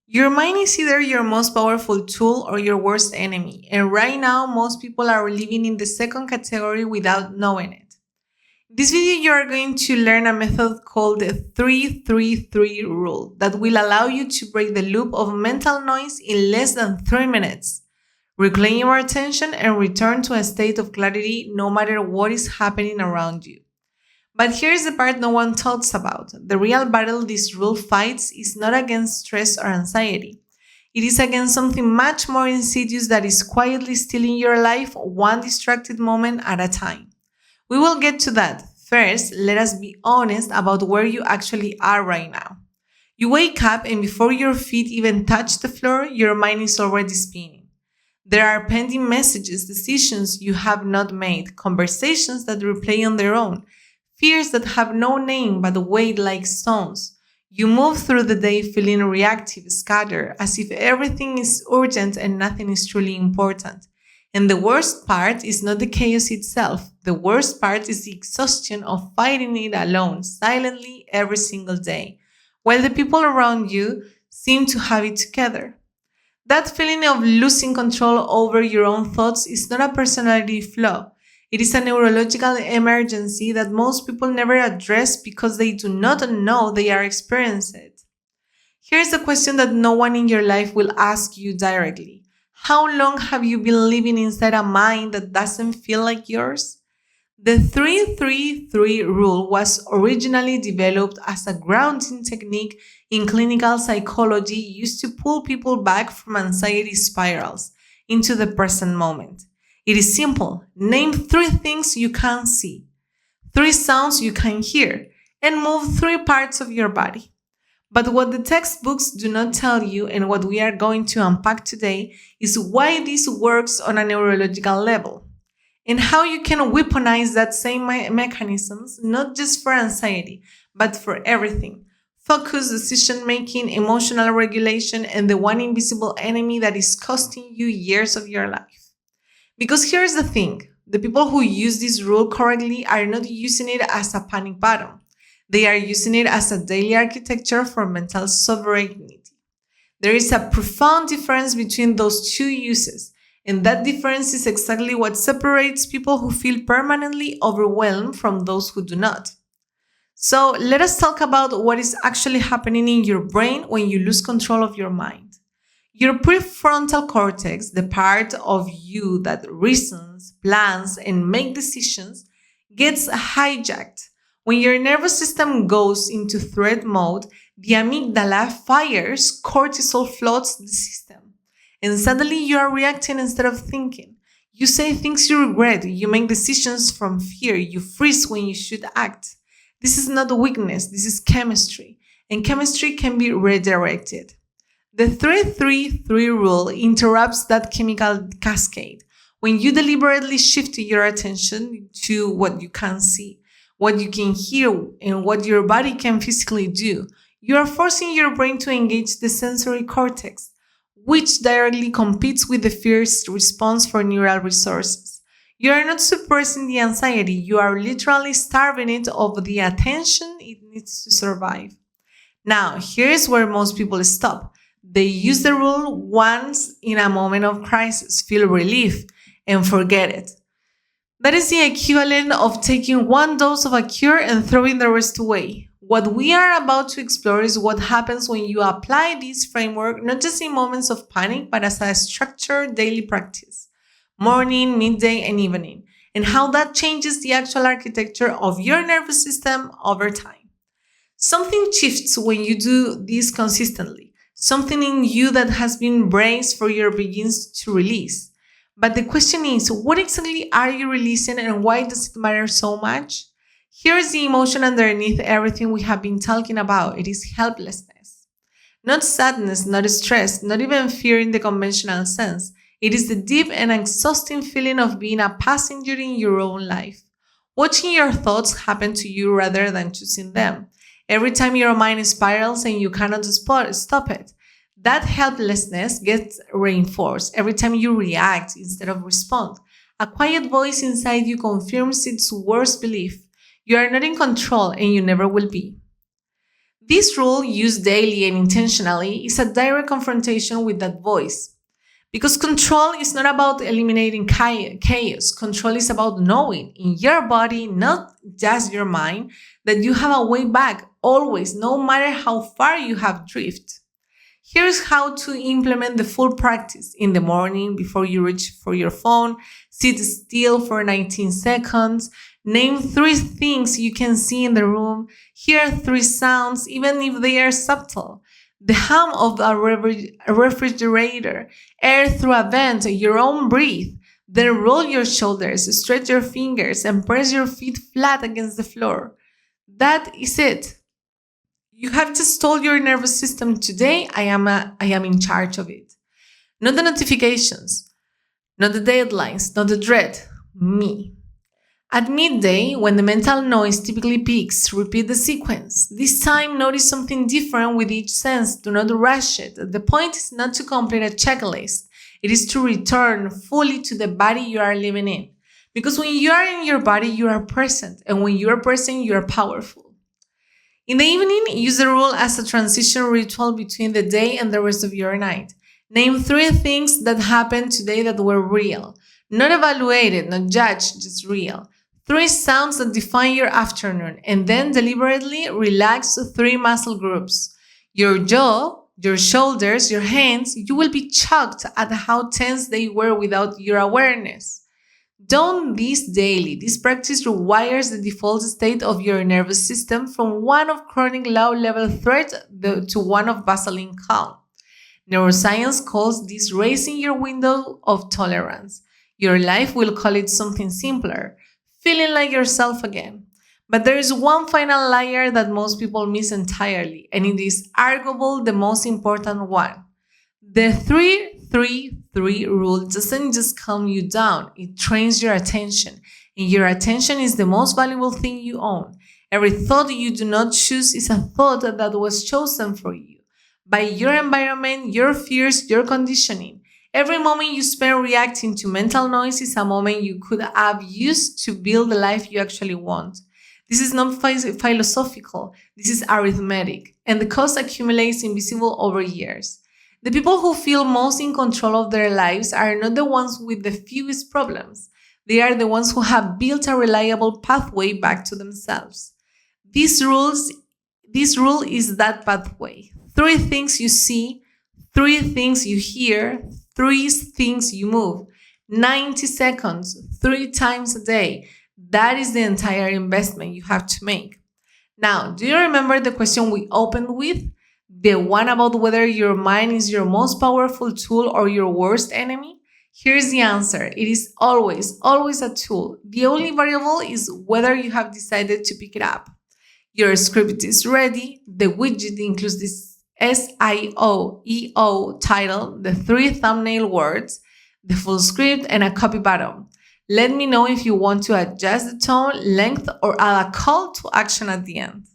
Your mind is either your most powerful tool or your worst enemy, and right now, most people are living in the second category without knowing it. In this video, you are going to learn a method called the 3-3-3 rule that will allow you to break the loop of mental noise in less than 3 minutes, reclaim your attention, and return to a state of clarity no matter what is happening around you. But here's the part no one talks about. The real battle this rule fights is not against stress or anxiety. It is against something much more insidious that is quietly stealing your life one distracted moment at a time. We will get to that. First, let us be honest about where you actually are right now. You wake up and before your feet even touch the floor, your mind is already spinning. There are pending messages, decisions you have not made, conversations that replay on their own, fears that have no name but weigh like stones. You move through the day feeling reactive, scattered, as if everything is urgent and nothing is truly important. And the worst part is not the chaos itself. The worst part is the exhaustion of fighting it alone, silently, every single day, while the people around you seem to have it together. That feeling of losing control over your own thoughts is not a personality flaw. It is a neurological emergency that most people never address because they do not know they are experiencing it. Here's a question that no one in your life will ask you directly. How long have you been living inside a mind that doesn't feel like yours? The 3-3-3 rule was originally developed as a grounding technique in clinical psychology used to pull people back from anxiety spirals into the present moment. It is simple. Name 3 things you can see, 3 sounds you can hear, and move 3 parts of your body. But what the textbooks do not tell you and what we are going to unpack today is why this works on a neurological level and how you can weaponize that same mechanisms, not just for anxiety, but for everything. Focus, decision-making, emotional regulation, and the one invisible enemy that is costing you years of your life. Because here's the thing, the people who use this rule correctly are not using it as a panic button. They are using it as a daily architecture for mental sovereignty. There is a profound difference between those two uses, and that difference is exactly what separates people who feel permanently overwhelmed from those who do not. So let us talk about what is actually happening in your brain when you lose control of your mind. Your prefrontal cortex, the part of you that reasons, plans, and makes decisions, gets hijacked. When your nervous system goes into threat mode, the amygdala fires, cortisol floods the system. And suddenly you are reacting instead of thinking. You say things you regret, you make decisions from fear, you freeze when you should act. This is not weakness, this is chemistry. And chemistry can be redirected. The 3-3-3 rule interrupts that chemical cascade. When you deliberately shift your attention to what you can see, what you can hear, and what your body can physically do, you are forcing your brain to engage the sensory cortex, which directly competes with the fear's response for neural resources. You are not suppressing the anxiety, you are literally starving it of the attention it needs to survive. Now, here's where most people stop. They use the rule once in a moment of crisis, feel relief, and forget it. That is the equivalent of taking 1 dose of a cure and throwing the rest away. What we are about to explore is what happens when you apply this framework not just in moments of panic, but as a structured daily practice, morning, midday, and evening, and how that changes the actual architecture of your nervous system over time. Something shifts when you do this consistently. Something in you that has been braced for your begins to release. But the question is, what exactly are you releasing and why does it matter so much? Here is the emotion underneath everything we have been talking about. It is helplessness. Not sadness, not stress, not even fear in the conventional sense. It is the deep and exhausting feeling of being a passenger in your own life. Watching your thoughts happen to you rather than choosing them. Every time your mind spirals and you cannot stop it. That helplessness gets reinforced every time you react instead of respond. A quiet voice inside you confirms its worst belief. You are not in control and you never will be. This rule, used daily and intentionally, is a direct confrontation with that voice. Because control is not about eliminating chaos. Control is about knowing in your body, not just your mind, that you have a way back always, no matter how far you have drifted. Here's how to implement the full practice. In the morning, before you reach for your phone, sit still for 19 seconds. Name 3 things you can see in the room. Hear 3 sounds, even if they are subtle. The hum of a refrigerator, air through a vent, your own breath. Then roll your shoulders, stretch your fingers, and press your feet flat against the floor. That is it. You have just told your nervous system, today I am in charge of it. Not the notifications, not the deadlines, not the dread, me. At midday, when the mental noise typically peaks, repeat the sequence. This time, notice something different with each sense. Do not rush it. The point is not to complete a checklist. It is to return fully to the body you are living in. Because when you are in your body, you are present. And when you are present, you are powerful. In the evening, use the rule as a transition ritual between the day and the rest of your night. Name 3 things that happened today that were real. Not evaluated, not judged, just real. 3 sounds that define your afternoon, and then deliberately relax 3 muscle groups. Your jaw, your shoulders, your hands. You will be shocked at how tense they were without your awareness. Do this daily. This practice rewires the default state of your nervous system from one of chronic low-level threat to one of baseline calm. Neuroscience calls this raising your window of tolerance. Your life will call it something simpler, feeling like yourself again. But there is one final layer that most people miss entirely, and it is arguably the most important one. The 3-3-3 rule doesn't just calm you down, it trains your attention. And your attention is the most valuable thing you own. Every thought you do not choose is a thought that was chosen for you by your environment, your fears, your conditioning. Every moment you spend reacting to mental noise is a moment you could have used to build the life you actually want. This is not philosophical, this is arithmetic, and the cost accumulates invisible over years. The people who feel most in control of their lives are not the ones with the fewest problems. They are the ones who have built a reliable pathway back to themselves. This rule is that pathway. 3 things you see, 3 things you hear, 3 things you move. 90 seconds, 3 times a day. That is the entire investment you have to make. Now, do you remember the question we opened with? The one about whether your mind is your most powerful tool or your worst enemy? Here's the answer. It is always a tool. The only variable is whether you have decided to pick it up. Your script is ready. The widget includes this SEO title, the 3 thumbnail words, the full script, and a copy button. Let me know if you want to adjust the tone, length, or add a call to action at the end.